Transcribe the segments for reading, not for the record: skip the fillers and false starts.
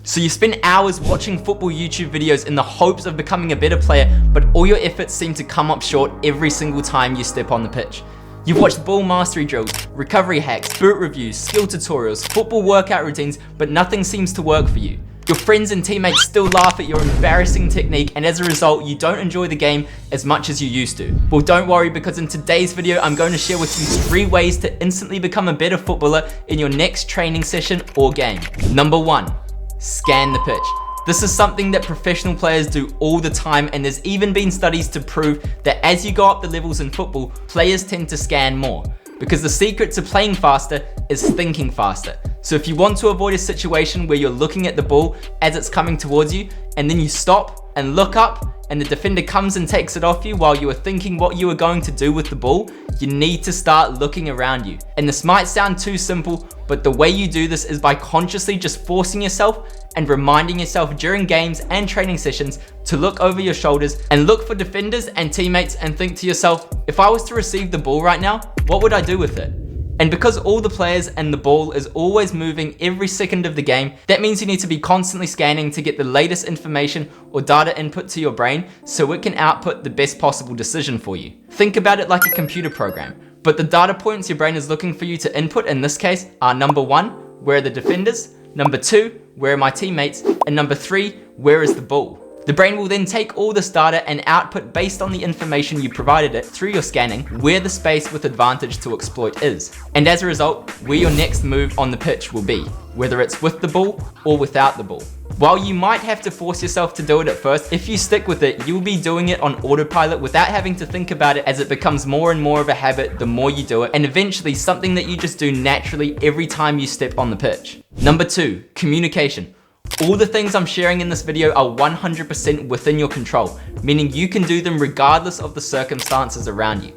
So you spend hours watching football YouTube videos in the hopes of becoming a better player, but all your efforts seem to come up short every single time you step on the pitch. You've watched ball mastery drills, recovery hacks, boot reviews, skill tutorials, football workout routines, but nothing seems to work for you. Your friends and teammates still laugh at your embarrassing technique, and as a result, you don't enjoy the game as much as you used to. Well, don't worry, because in today's video, I'm going to share with you 3 ways to instantly become a better footballer in your next training session or game. Number 1, scan the pitch. This is something that professional players do all the time, and there's even been studies to prove that as you go up the levels in football, players tend to scan more. Because the secret to playing faster is thinking faster. So if you want to avoid a situation where you're looking at the ball as it's coming towards you, and then you stop and look up, and the defender comes and takes it off you while you were thinking what you were going to do with the ball, you need to start looking around you. And this might sound too simple, but the way you do this is by consciously just forcing yourself and reminding yourself during games and training sessions to look over your shoulders and look for defenders and teammates and think to yourself, if I was to receive the ball right now, what would I do with it? And because all the players and the ball is always moving every second of the game, that means you need to be constantly scanning to get the latest information or data input to your brain so it can output the best possible decision for you. Think about it like a computer program, but the data points your brain is looking for you to input in this case are number 1, where are the defenders? Number 2, where are my teammates? And number 3, where is the ball? The brain will then take all this data and output based on the information you provided it through your scanning where the space with advantage to exploit is. And as a result, where your next move on the pitch will be, whether it's with the ball or without the ball. While you might have to force yourself to do it at first, if you stick with it, you'll be doing it on autopilot without having to think about it, as it becomes more and more of a habit the more you do it, and eventually something that you just do naturally every time you step on the pitch. Number 2, communication. All the things I'm sharing in this video are 100% within your control, meaning you can do them regardless of the circumstances around you.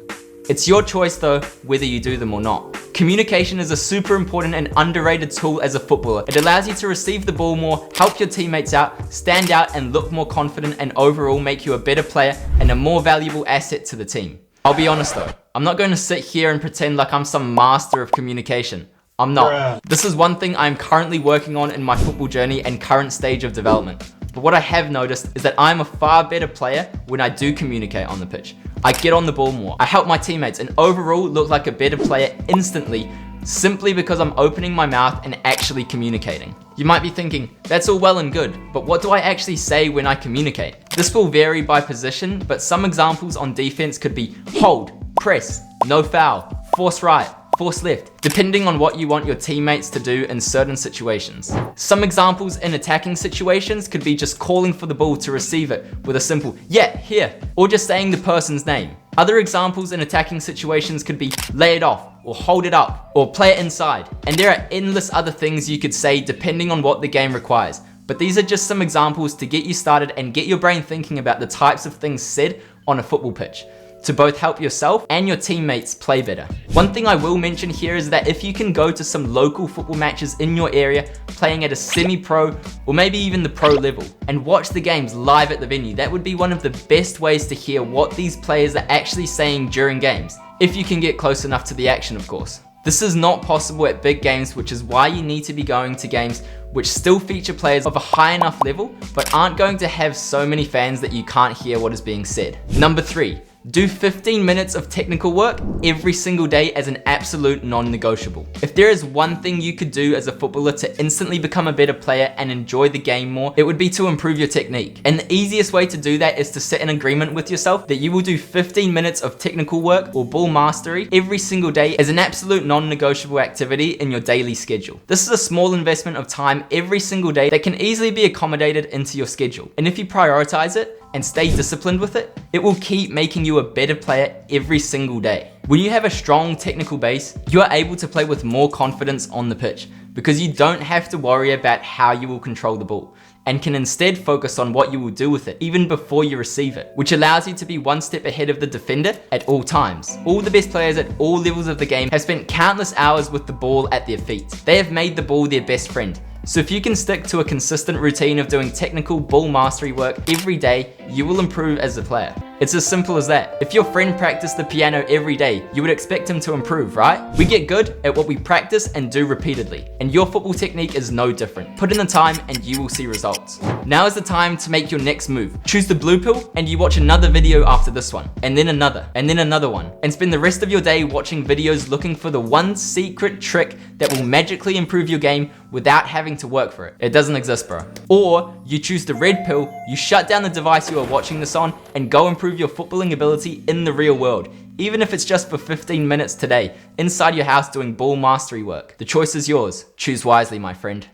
It's your choice though, whether you do them or not. Communication is a super important and underrated tool as a footballer. It allows you to receive the ball more, help your teammates out, stand out and look more confident, and overall make you a better player and a more valuable asset to the team. I'll be honest though, I'm not going to sit here and pretend like I'm some master of communication. I'm not. This is one thing I'm currently working on in my football journey and current stage of development. But what I have noticed is that I'm a far better player when I do communicate on the pitch. I get on the ball more, I help my teammates, and overall look like a better player instantly, simply because I'm opening my mouth and actually communicating. You might be thinking, that's all well and good, but what do I actually say when I communicate? This will vary by position, but some examples on defense could be hold, press, no foul, force right, force left, depending on what you want your teammates to do in certain situations. Some examples in attacking situations could be just calling for the ball to receive it with a simple, yeah, here, or just saying the person's name. Other examples in attacking situations could be lay it off, or hold it up, or play it inside. And there are endless other things you could say depending on what the game requires. But these are just some examples to get you started and get your brain thinking about the types of things said on a football pitch, to both help yourself and your teammates play better. One thing I will mention here is that if you can go to some local football matches in your area, playing at a semi-pro or maybe even the pro level, and watch the games live at the venue, that would be one of the best ways to hear what these players are actually saying during games, if you can get close enough to the action, of course. This is not possible at big games, which is why you need to be going to games which still feature players of a high enough level, but aren't going to have so many fans that you can't hear what is being said. Number 3, do 15 minutes of technical work every single day as an absolute non-negotiable. If there is one thing you could do as a footballer to instantly become a better player and enjoy the game more, it would be to improve your technique. And the easiest way to do that is to set an agreement with yourself that you will do 15 minutes of technical work or ball mastery every single day as an absolute non-negotiable activity in your daily schedule. This is a small investment of time every single day that can easily be accommodated into your schedule. And if you prioritize it and stay disciplined with it, it will keep making you a better player every single day. When you have a strong technical base, you are able to play with more confidence on the pitch because you don't have to worry about how you will control the ball and can instead focus on what you will do with it even before you receive it, which allows you to be one step ahead of the defender at all times. All the best players at all levels of the game have spent countless hours with the ball at their feet. They have made the ball their best friend. So if you can stick to a consistent routine of doing technical ball mastery work every day, you will improve as a player. It's as simple as that. If your friend practiced the piano every day, you would expect him to improve, right? We get good at what we practice and do repeatedly, and your football technique is no different. Put in the time and you will see results. Now is the time to make your next move. Choose the blue pill and you watch another video after this one, and then another one, and spend the rest of your day watching videos looking for the one secret trick that will magically improve your game without having to work for it. It doesn't exist, bro. Or you choose the red pill, you shut down the device you are watching this on and go improve your footballing ability in the real world, even if it's just for 15 minutes today, inside your house doing ball mastery work. The choice is yours. Choose wisely, my friend.